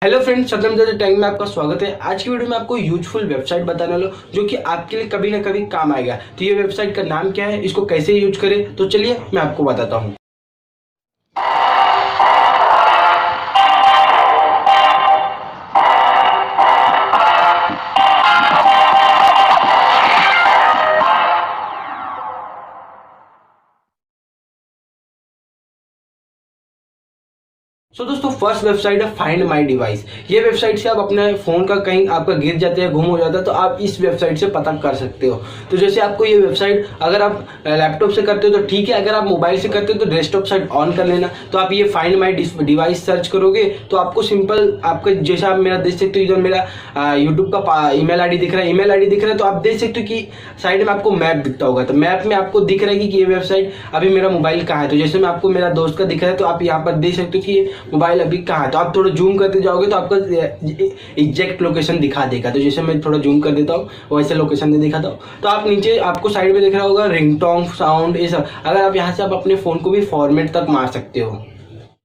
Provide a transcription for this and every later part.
Hello friends, सत्यम tank में आपका स्वागत है। आज की वीडियो में आपको यूजफुल वेबसाइट बताने वाला हूं जो कि आपके लिए कभी ना कभी काम आएगा। तो ये वेबसाइट का नाम क्या है, इसको कैसे यूज करें, तो चलिए मैं आपको बताता हूं। दोस्तों, फर्स्ट वेबसाइट है फाइंड माई डिवाइस। ये वेबसाइट से आप अपने फोन का कहीं आपका गिर जाता है, गुम हो जाता है, तो आप इस वेबसाइट से पता कर सकते हो। तो जैसे आपको ये वेबसाइट अगर आप लैपटॉप से करते हो तो ठीक है, अगर आप मोबाइल से करते हो तो डेस्कटॉप साइट ऑन कर लेना। तो आप ये फाइंड माई डिवाइस सर्च करोगे तो आपको सिंपल आपका जैसा आप मेरा देख सकते हो, इधर मेरा यूट्यूब का ईमेल आईडी दिख रहा है, तो आप देख सकते हो कि साइड में आपको मैप दिखता होगा। तो मैप में आपको दिख रहा है कि ये वेबसाइट अभी मेरा मोबाइल कहाँ है। तो जैसे मैं आपको मेरा दोस्त का दिख रहा है, तो आप यहाँ पर देख सकते हो कि मोबाइल अभी कहाँ है। तो आप थोड़ा जूम करते जाओगे तो आपको एग्जैक्ट लोकेशन दिखा देगा। तो जैसे मैं थोड़ा जूम कर देता हूँ, वैसे लोकेशन दे दिखाता हूँ। तो आप नीचे आपको साइड में दिख रहा होगा रिंगटोन साउंड, ये सब। अगर आप यहाँ से आप अपने फोन को भी फॉर्मेट तक मार सकते हो।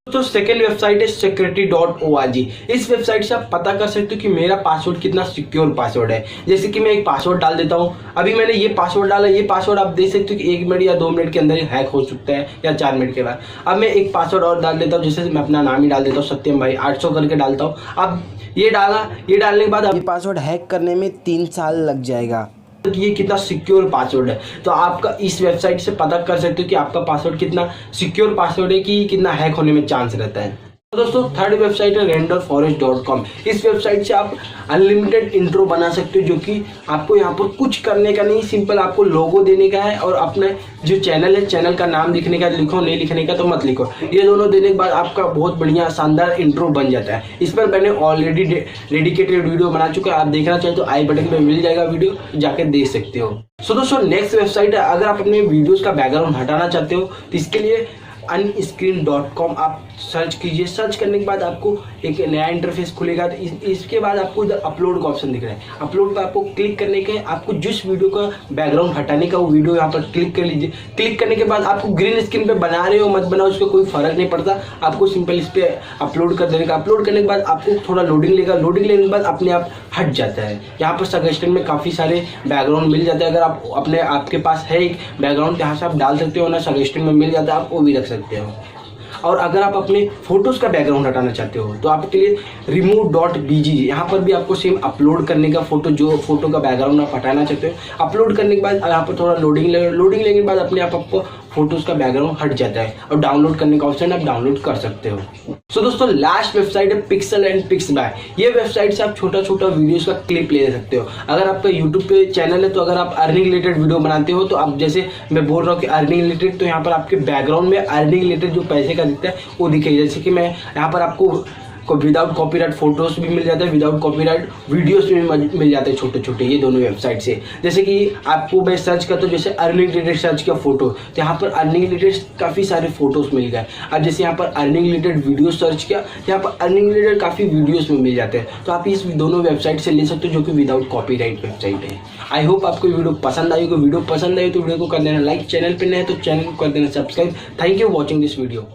तो सेकेंड वेबसाइट है security.org। इस वेबसाइट से आप पता कर सकते हो कि मेरा पासवर्ड कितना सिक्योर पासवर्ड है। जैसे कि मैं एक पासवर्ड डाल देता हूँ, अभी मैंने ये पासवर्ड डाला, ये पासवर्ड आप देख सकते हो कि 1 मिनट या 2 मिनट के अंदर ही हैक हो सकता है, या 4 मिनट के बाद। अब मैं एक पासवर्ड और डाल देता हूँ, जैसे मैं अपना नाम ही डाल देता हूँ, सत्यम भाई 800 करके डालता हूँ। अब ये डाला, ये डालने के बाद ये पासवर्ड हैक करने में 3 साल लग जाएगा। तो ये कितना सिक्योर पासवर्ड है, तो आपका इस वेबसाइट से पता कर सकते हो कि आपका पासवर्ड कितना सिक्योर पासवर्ड है, कि कितना हैक होने में चांस रहता है। तो दोस्तों, थर्ड वेबसाइट है renderforest.com। इस वेबसाइट से आप अनलिमिटेड इंट्रो बना सकते हो, जो कि आपको यहाँ पर कुछ करने का नहीं, सिंपल आपको लोगो देने का है और अपने जो चैनल है, चैनल का नाम लिखने का, लिखो नहीं लिखने का तो मत लिखो। ये दोनों देने के बाद आपका बहुत बढ़िया शानदार इंट्रो बन जाता है। इस पर मैंने ऑलरेडी डेडिकेटेड वीडियो बना चुका है, आप देखना चाहें तो आई बटन में मिल जाएगा, वीडियो जाकर देख सकते हो। सो दोस्तों, नेक्स्ट वेबसाइट है, अगर आप अपने वीडियोज का बैकग्राउंड हटाना चाहते हो तो इसके लिए unscreen.com आप सर्च कीजिए। सर्च करने के बाद आपको एक नया इंटरफेस खुलेगा। तो इसके बाद आपको इधर अपलोड का ऑप्शन दिख रहा है। अपलोड पर आपको क्लिक करने के, आपको जिस वीडियो का बैकग्राउंड हटाने का वो वीडियो यहाँ पर क्लिक कर लीजिए। क्लिक करने के बाद आपको ग्रीन स्क्रीन पे बना रहे हो मत बनाओ, उसका कोई फर्क नहीं पड़ता, आपको सिंपल इस पर अपलोड कर देने का। अपलोड करने के बाद आपको थोड़ा लोडिंग लेगा, लोडिंग लेने के बाद अपने आप हट जाता है। यहाँ पर सजेशन में काफ़ी सारे बैकग्राउंड मिल जाते हैं। अगर आप आपके पास है एक बैकग्राउंड, यहाँ से आप डाल सकते हो ना, सजेशन में मिल जाता है, आप वो भी रख सकते हो। और अगर आप अपने फोटोज का बैकग्राउंड हटाना चाहते हो तो आपके लिए remove.bg, यहाँ पर भी आपको सेम अपलोड करने का फोटो, जो फोटो का बैकग्राउंड आप हटाना चाहते हो, अपलोड करने के बाद यहाँ पर थोड़ा लोडिंग लेने के बाद अपने आप आपको फोटोज का बैकग्राउंड हट जाता है और डाउनलोड करने का ऑप्शन आप डाउनलोड कर सकते हो। सो दोस्तों, लास्ट वेबसाइट है पिक्सल एंड पिक्स बाय। ये वेबसाइट से आप छोटा छोटा वीडियोस का क्लिप ले सकते हो। अगर आपका यूट्यूब पे चैनल है तो अगर आप अर्निंग रिलेटेड वीडियो बनाते हो, तो आप जैसे मैं बोल रहा हूँ कि अर्निंग रिलेटेड, तो यहाँ पर आपके बैकग्राउंड में अर्निंग रिलेटेड जो पैसे का दिखता है वो दिखेगा। जैसे कि मैं यहाँ पर आपको विदाउट कॉपीराइट फोटोज भी मिल जाता है, विदाउट कॉपीराइट वीडियोस भी मिल जाते हैं छोटे छोटे, ये दोनों वेबसाइट से। जैसे कि आपको मैं सर्च करता हूँ, जैसे अर्निंग रिलेटेड सर्च किया फोटो, तो यहाँ पर अर्निंग रिलेटेड काफ़ी सारे फोटोज मिल गए। अब जैसे यहाँ पर अर्निंग रिलेटेड वीडियो सर्च किया, यहाँ पर अर्निंग रिलेटेड काफ़ी वीडियोस में मिल जाते हैं। तो आप इस दोनों वेबसाइट से ले सकते हो, जो कि विदाउट कॉपीराइट वेबसाइट है। आई होप आपको वीडियो पसंद आई। वीडियो पसंद आई तो वीडियो को कर देना लाइक, चैनल पर नए तो चैनल को कर देना subscribe. Thank you watching this video.